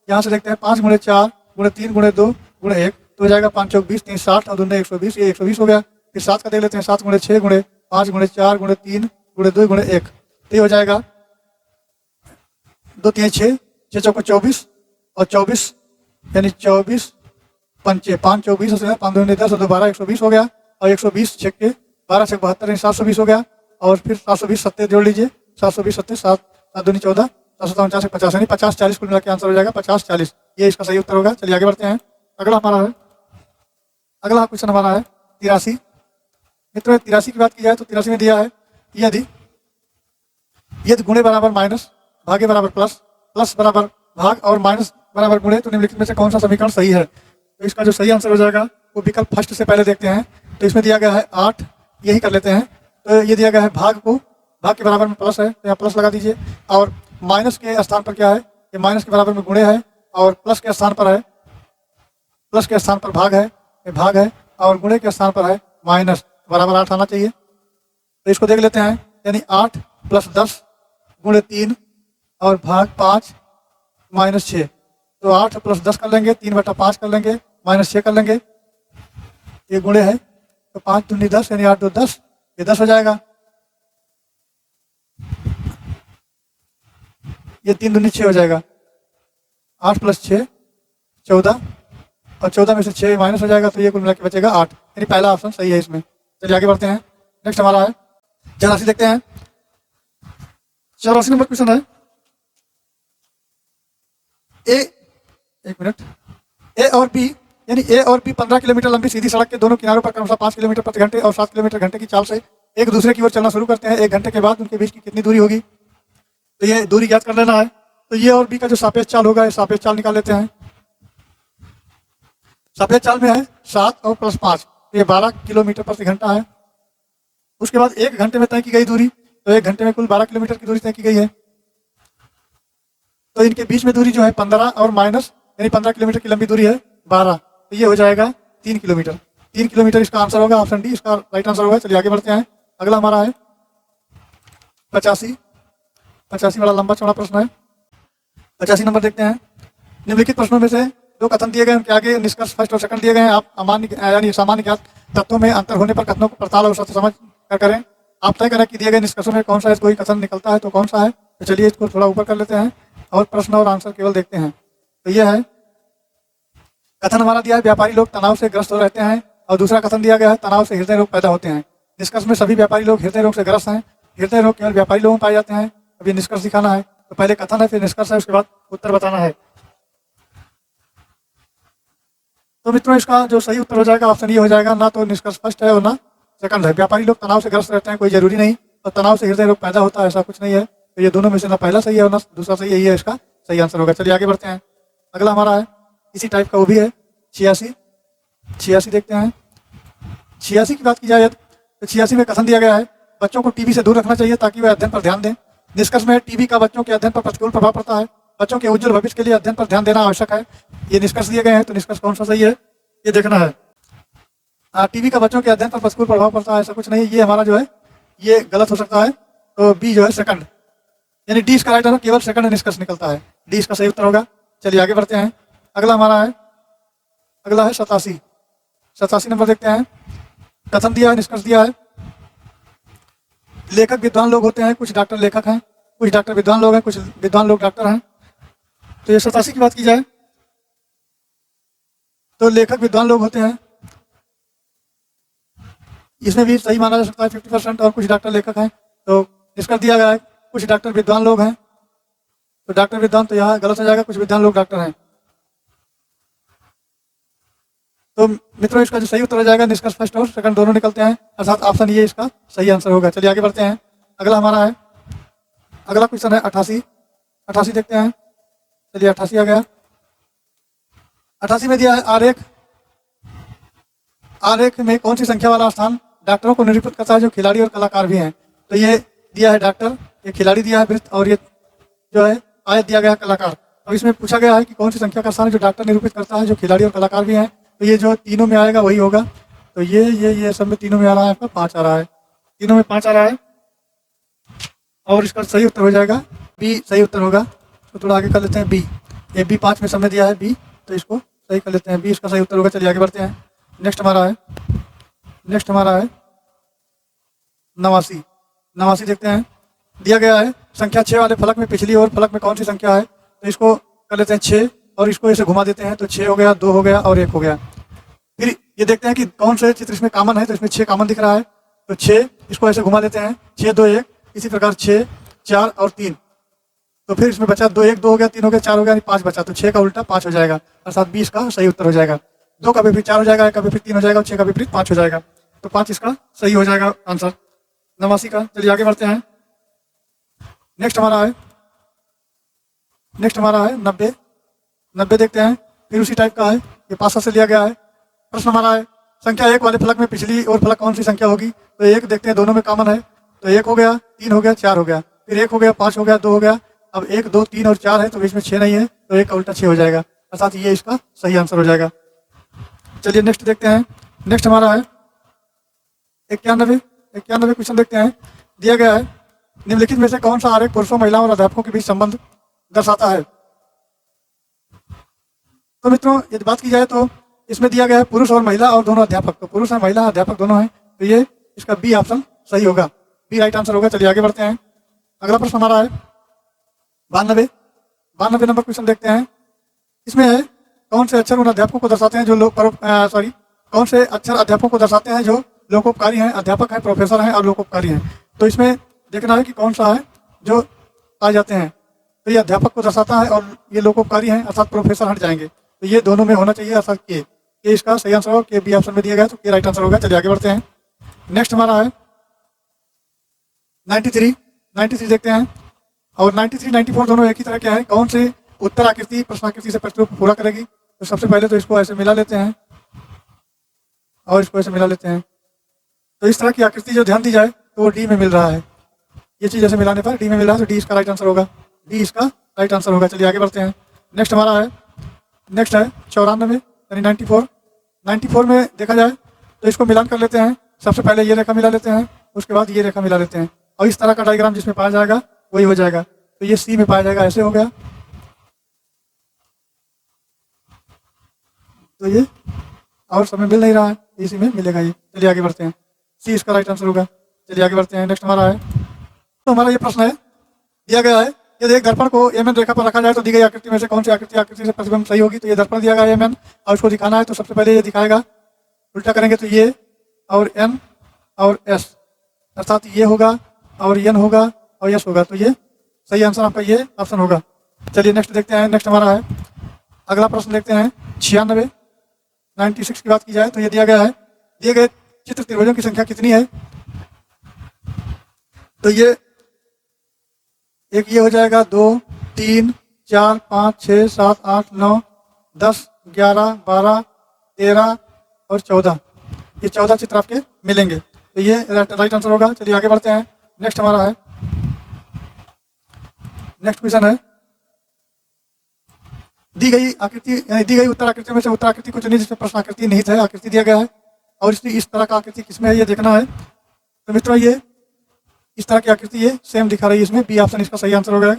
यहाँ से देखते हैं 5 गुणे 4 गुणे 3 गुणे 2 गुणे 1, तो हो जाएगा 5 चौक 20, 3 60 और 2 120, ये 120 हो गया। फिर 7 का देख लेते हैं। 7 गुणे 6 गुणे 5 गुणे 4 गुणे 3 गुणे 2 गुणे 1, तो ये हो जाएगा 2 3 6, 6 चौको 24 और 24 यानी 24 पंचे 5 24 हो, 5 2 10 और 2 12, 120 हो गया। और 120 छेक के 12 से 72 यानी 720 हो गया। और फिर 720 सत्ते जोड़ लीजिए, 720 सत्ते 7 7 दूनी 14, 7 50 यानी 50 40 कुल मिला के आंसर हो जाएगा 50 40। ये इसका सही उत्तर होगा। चलिए आगे बढ़ते हैं। अगला क्वेश्चन हमारा है 83। मित्रों 83 की बात की जाए तो 83 में दिया है यदि गुणे बराबर माइनस, भागे बराबर प्लस, प्लस बराबर भाग और माइनस बराबर गुणे, तो निम्नलिखित में से कौन सा समीकरण सही है? तो इसका जो सही आंसर हो जाएगा वो विकल्प फर्स्ट से पहले देखते हैं। तो इसमें दिया गया है 8, यही कर लेते हैं। तो ये दिया गया है भाग के बराबर में प्लस है, तो यहाँ प्लस लगा दीजिए। और माइनस के स्थान पर क्या है? ये माइनस के बराबर में गुणे है और प्लस के स्थान पर है, प्लस के स्थान पर भाग है, ये भाग है और गुणे के स्थान पर है माइनस, बराबर 8 आना चाहिए। तो इसको देख लेते हैं। यानी 8 + 10 गुणे 3 और भाग 5 माइनस 6, तो 8 + 10 कर लेंगे, 3/5 कर लेंगे, -6 कर लेंगे, ये गुणे है। तो 5 दूनी 10 यानी 8 2 10, ये 10 हो जाएगा। ये 3 दूनी 6 हो जाएगा। 8 + 6 14 और 14 में से 6 माइनस हो जाएगा, तो ये कुल मिला के बचेगा 8, यानी पहला ऑप्शन सही है इसमें। चलिए आगे बढ़ते हैं। नेक्स्ट हमारा है 84 देखते हैं। 84 नंबर क्वेश्चन है ए और बी यानी ए और बी 15 किलोमीटर लंबी सीधी सड़क के दोनों किनारों पर क्रमशः 5 किलोमीटर प्रति घंटे और 7 किलोमीटर घंटे की चाल से एक दूसरे की ओर चलना शुरू करते हैं। 1 घंटे के बाद उनके बीच की कितनी दूरी होगी? तो ये दूरी ज्ञात कर लेना है। तो ये और बी का जो सापेक्ष चाल होगा, सापेक्ष चाल निकाल लेते हैं। सापेक्ष चाल में है 7 और +5, तो ये 12 किलोमीटर प्रति घंटा है। उसके बाद 1 घंटे में तय की गई दूरी, तो 1 घंटे में कुल 12 किलोमीटर की दूरी तय की गई है। तो इनके बीच में दूरी जो है 15 और माइनस यानी 15 किलोमीटर की लंबी दूरी है 12, तो ये हो जाएगा 3 किलोमीटर। 3 किलोमीटर इसका आंसर होगा, ऑप्शन डी इसका राइट आंसर होगा। चलिए आगे बढ़ते हैं। अगला हमारा है 85 बड़ा लंबा चौड़ा प्रश्न है। 85 नंबर देखते हैं। निम्नलिखित प्रश्नों में से दो कथन दिए गए उनके आगे निष्कर्ष फर्स्ट और सेकंड दिए गए हैं। आप अमान्य यानी सामान्य ज्ञात तत्वों में अंतर होने पर कथनों को पड़ताल और सत्य समझ कर करें। आप तय करें कि दिए गए निष्कर्षों में कौन सा है, कोई कथन निकलता है तो कौन सा है। तो चलिए इसको थोड़ा ऊपर कर लेते हैं और प्रश्न और आंसर केवल देखते हैं। तो यह है कथन हमारा दिया है, व्यापारी लोग तनाव से ग्रस्त हो रहते हैं। और दूसरा कथन दिया गया है, तनाव से हृदय रोग पैदा होते हैं। निष्कर्ष में सभी व्यापारी लोग हृदय रोग से ग्रस्त हैं। हृदय रोग केवल व्यापारी लोगों में पाए जाते हैं। अब ये निष्कर्ष दिखाना है। तो पहले कथन है, फिर निष्कर्ष है, उसके बाद उत्तर बताना है। तो मित्रों इसका जो सही उत्तर हो जाएगा ऑप्शन ये हो जाएगा, ना तो निष्कर्ष फर्स्ट है और ना सेकंड है। व्यापारी लोग तनाव से ग्रस्त रहते हैं, कोई जरूरी नहीं। और तनाव से हृदय रोग पैदा होता है, ऐसा कुछ नहीं है। तो ये दोनों में से ना पहला सही है और ना दूसरा सही है, ये इसका सही आंसर होगा। चलिए आगे बढ़ते हैं। अगला हमारा है इसी टाइप का, वो भी है 86 देखते हैं। 86 की बात की जाए तो 86 में कथन दिया गया है, बच्चों को टीवी से दूर रखना चाहिए ताकि वे अध्ययन पर ध्यान दें। निष्कर्ष में टीवी का बच्चों के अध्ययन पर प्रतिकूल प्रभाव पड़ता है। बच्चों के उज्जवल भविष्य के लिए अध्ययन पर ध्यान देना आवश्यक है। ये निष्कर्ष दिए गए हैं, तो निष्कर्ष कौन सा सही है ये देखना है। टीवी का बच्चों के अध्ययन पर प्रतिकूल प्रभाव पड़ता है, ऐसा कुछ नहीं है। ये हमारा जो है ये गलत हो सकता है। तो बी जो है सेकंड, यानी डी इसका राइट आंसर, केवल सेकंड निष्कर्ष निकलता है। डी इसका सही उत्तर होगा। चलिए आगे बढ़ते हैं। अगला हमारा है, अगला है 87 नंबर देखते हैं। कथन दिया है, निष्कर्ष दिया है, लेखक विद्वान लोग होते हैं, कुछ डॉक्टर लेखक हैं, कुछ डॉक्टर विद्वान लोग हैं, कुछ विद्वान लोग डॉक्टर हैं। तो ये 87 की बात की जाए तो लेखक विद्वान लोग होते हैं, इसमें भी सही माना जा सकता है 50%। और कुछ डॉक्टर लेखक हैं, तो निष्कर्ष दिया गया है कुछ डॉक्टर विद्वान लोग हैं। तो डॉक्टर विद्वान तो यहाँ गलत हो जाएगा, कुछ विद्वान लोग डॉक्टर हैं। तो मित्रों इसका जो सही उत्तर हो जाएगा, निष्कर्ष फर्स्ट और सेकंड दोनों निकलते हैं, अर्थात ऑप्शन ये इसका सही आंसर होगा। चलिए आगे बढ़ते हैं। अगला हमारा है, अगला क्वेश्चन है 88 देखते हैं। चलिए 88 आ गया। 88 में दिया है आरेख में कौन सी संख्या वाला स्थान डॉक्टरों को निरूपित करता है जो खिलाड़ी और कलाकार भी हैं। तो ये दिया है डॉक्टर, ये खिलाड़ी दिया है वृत्त, और ये जो है आयत दिया गया है कलाकार। अब इसमें पूछा गया है कि कौन सी संख्या का स्थान है जो डॉक्टर निरूपित करता है जो खिलाड़ी और कलाकार भी हैं। तो ये जो तीनों में आएगा वही होगा। तो ये सब में तीनों में आ रहा है, आपका 5 आ रहा है, तीनों में 5 आ रहा है। और इसका सही उत्तर हो जाएगा बी, सही उत्तर होगा। तो थोड़ा आगे कर लेते हैं बी, ये बी 5 में समय दिया है बी, तो इसको सही कर लेते हैं, बी इसका सही उत्तर होगा। चलिए आगे बढ़ते हैं। नेक्स्ट हमारा है 89 देखते हैं। दिया गया है संख्या 6 वाले फलक में पिछली और फलक में कौन सी संख्या है। तो इसको कर लेते हैं 6 और इसको ऐसे घुमा देते हैं। तो 6 हो गया, 2 हो गया और 1 हो गया। फिर ये देखते हैं कि कौन से चित्र इसमें कॉमन है। तो इसमें 6 कॉमन दिख रहा है, तो 6 इसको ऐसे घुमा देते हैं, 6 2 1। इसी प्रकार 6 4 और 3। तो फिर इसमें बचा 2 1 2 हो गया, 3 हो गया, 4 हो गया, 5 बचा। तो 6 का उल्टा 5 हो जाएगा, अर्थात 20 का सही उत्तर हो जाएगा। 2 का विपरीत 4 हो जाएगा, 1 का विपरीत 3 हो जाएगा और 6 का विपरीत 5 हो जाएगा। तो 5 इसका सही हो जाएगा आंसर 89 का। चलिए आगे बढ़ते हैं। नेक्स्ट हमारा है 90 देखते हैं। फिर उसी टाइप का है, ये पासा से लिया गया है। प्रश्न हमारा है संख्या 1 वाले फलक में पिछली और फलक कौन सी संख्या होगी। तो 1 देखते हैं, दोनों में कॉमन है। तो 1 हो गया, 3 हो गया, 4 हो गया, फिर 1 हो गया, 5 हो गया, 2 हो गया। अब 1 2 3 और 4 है, तो बीच में 6 नहीं है, तो 1 का उल्टा 6 हो जाएगा, अर्थात ये इसका सही आंसर हो जाएगा। चलिए नेक्स्ट देखते हैं। नेक्स्ट हमारा है 91 क्वेश्चन देखते हैं। दिया गया है निम्नलिखित में से कौन सा आरेख पुरुषों, महिलाओं और अध्यापकों के बीच संबंध दर्शाता है। तो मित्रों यदि बात की जाए तो इसमें दिया गया है पुरुष और महिला और दोनों अध्यापक। तो पुरुष है, महिला, अध्यापक दोनों हैं। तो ये इसका बी ऑप्शन सही होगा, बी राइट आंसर होगा। चलिए आगे बढ़ते हैं। अगला प्रश्न हमारा है 92 नंबर क्वेश्चन देखते हैं। इसमें है कौन से अक्षर उन अध्यापकों को दर्शाते हैं जो कौन से अक्षर अध्यापकों को दर्शाते हैं जो लोकोपकारी हैं, अध्यापक हैं, प्रोफेसर हैं और लोकोपकारी हैं। तो इसमें देखना है कि कौन सा है जो पाए जाते हैं। तो ये अध्यापक को दर्शाता है और ये लोकोपकारी हैं, अर्थात प्रोफेसर हट जाएंगे। तो ये दोनों में होना चाहिए, अर्थात के इसका सही आंसर होगा, के बी ऑप्शन में दिया गया, तो के राइट आंसर होगा। चलिए आगे बढ़ते हैं। नेक्स्ट हमारा है 93 देखते हैं। और 93 94 दोनों एक ही तरह के हैं। कौन से उत्तर आकृति प्रश्नाकृति से प्रश्नों को पूरा करेगी। तो सबसे पहले तो इसको ऐसे मिला लेते हैं और इसको ऐसे मिला लेते हैं। तो इस तरह की आकृति जो ध्यान दी जाए तो वो डी में मिल रहा है। ये चीज़ जैसे मिलाने पर डी में मिल रहा है, तो डी इसका राइट आंसर होगा, डी इसका राइट आंसर होगा। चलिए आगे बढ़ते हैं। नेक्स्ट हमारा है 94 यानी 94 में देखा जाए तो इसको मिलान कर लेते हैं। सबसे पहले ये रेखा मिला लेते हैं, उसके बाद ये रेखा मिला लेते हैं, और इस तरह का डायग्राम जिसमें पाया जाएगा वही हो जाएगा। तो ये सी में पाया जाएगा, ऐसे हो गया। तो ये और समय मिल नहीं रहा है, इसी में मिलेगा ये। चलिए आगे बढ़ते हैं, सी इसका राइट आंसर होगा। चलिए आगे बढ़ते हैं, नेक्स्ट हमारा है, तो हमारा ये प्रश्न है, दिया गया है यदि एक दर्पण को एम एन रेखा पर रखा जाए तो दी गई आकृति में से कौन सी आकृति से प्रतिबिंब सही होगी। तो ये दर्पण दिया गया है एम एन और उसको दिखाना है, तो सबसे पहले ये दिखाएगा, उल्टा करेंगे तो ये और एन और एस, अर्थात ये होगा और एन होगा और एस होगा, तो ये सही आंसर आपका ये ऑप्शन होगा। चलिए नेक्स्ट देखते हैं, नेक्स्ट हमारा है, अगला प्रश्न देखते हैं 96 96 की बात की जाए तो ये दिया गया है, दिए गए चित्र त्रिभुजों की संख्या कितनी है। तो ये एक ये हो जाएगा 2 3 4 5 6 7 8 9 10 11 12 13 और 14, ये 14 चित्र आपके मिलेंगे, तो ये राइट आंसर होगा। चलिए आगे बढ़ते हैं, नेक्स्ट हमारा है, नेक्स्ट क्वेश्चन है, दी गई आकृति यानी दी गई उत्तर आकृति में से उत्तर आकृति को चुनिए जिसमें प्रश्न आकृति निहित है। आकृति दिया गया है और इस तरह का आकृति किसमें है ये देखना है। तो मित्रों ये इस तरह की आकृति ये सेम दिखा रही है, इसमें बी ऑप्शन इसका सही आंसर होगा।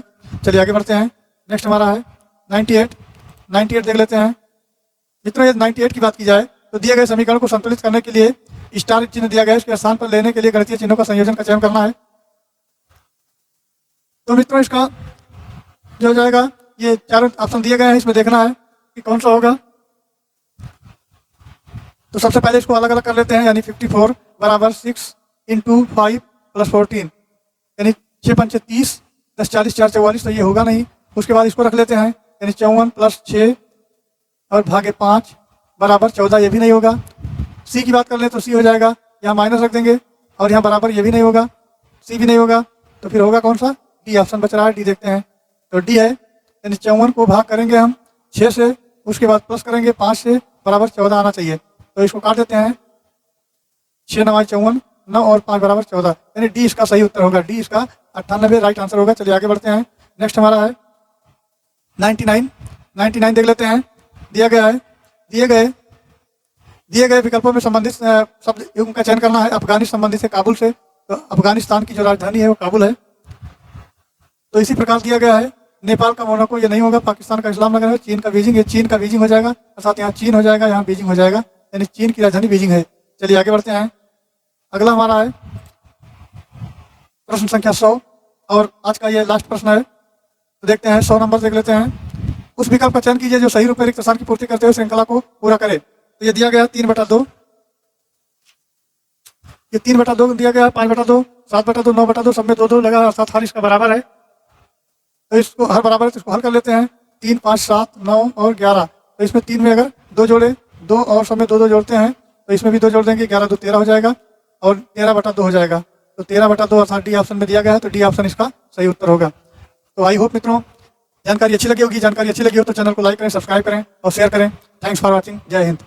चलिए आगे बढ़ते हैं, नेक्स्ट हमारा है 98 देख लेते हैं। मित्रों ये 98 की बात की जाए तो दिए गए समीकरण को संतुलित करने के लिए स्टार चिन्ह दिया गया है, इसके स्थान पर लेने के लिए गणितीय चिन्हों का संयोजन का चयन करना है। तो मित्रों इसका जो हो जाएगा, ये चारों ऑप्शन दिए गए हैं, इसमें देखना है कि कौन सा होगा। तो सबसे पहले इसको अलग अलग कर लेते हैं, यानी 54 बराबर 6 × 5 + 14, यानी 6 × 5 = 30, 10 40 4 44, तो ये होगा नहीं। उसके बाद इसको रख लेते हैं, यानी 54 + 6 और भागे 5 बराबर 14, ये भी नहीं होगा। सी की बात कर लें तो सी हो जाएगा, यहाँ माइनस रख देंगे और यहाँ बराबर, ये भी नहीं होगा, सी भी नहीं होगा, तो फिर होगा कौन सा, डी ऑप्शन बच रहा है, डी देखते हैं। तो डी है, यानी 54 को भाग करेंगे हम 6 से, उसके बाद प्लस करेंगे 5 से, बराबर 14 आना चाहिए। तो इसको काट देते हैं, 6 × 9 = 54, 9 और 5 बराबर 14, यानी डी इसका सही उत्तर होगा, डी इसका 98 राइट आंसर होगा। चलिए आगे बढ़ते हैं, नेक्स्ट हमारा है 99 देख लेते हैं। दिया गया है, दिए गए विकल्पों में संबंधित शब्द युग्म का चयन करना है। अफगानिस्तान संबंधित है काबुल से, तो अफगानिस्तान की जो राजधानी है वो काबुल है। तो इसी प्रकार दिया गया है, नेपाल का मोनाको ये नहीं होगा, पाकिस्तान का इस्लाम नगर है, चीन का बीजिंग, ये चीन का बीजिंग हो जाएगा, अर्थात यहाँ चीन हो जाएगा, यहाँ बीजिंग हो जाएगा, यानी चीन की राजधानी बीजिंग है। चलिए आगे बढ़ते हैं, अगला हमारा है प्रश्न संख्या 100 और आज का ये लास्ट प्रश्न है। तो देखते हैं 100 नंबर देख लेते हैं। उस विकल्प का चयन कीजिए जो सही रूप में रिक्त स्थान की पूर्ति करते हुए श्रृंखला को पूरा करे। तो ये दिया गया 3/2, ये 3/2 दिया गया, 5/2, 7/2, 9/2, सब में 2-2 लगा, अर्थात हर इसका बराबर है। तो इसको हर बराबर है तो इसको हल कर लेते हैं, 3 5 7 9 और 11। तो इसमें 3 में अगर 2 जोड़े, 2 और सब में 2-2 जोड़ते हैं तो इसमें भी 2 जोड़ देंगे, 11 2 13 हो जाएगा और 13/2 हो जाएगा। तो 13/2 अर्थात डी ऑप्शन में दिया गया है, तो डी ऑप्शन इसका सही उत्तर होगा। तो आई होप मित्रों जानकारी अच्छी लगी होगी, जानकारी अच्छी लगी हो तो चैनल को लाइक करें, सब्सक्राइब करें और शेयर करें। थैंक्स फॉर वॉचिंग, जय हिंद।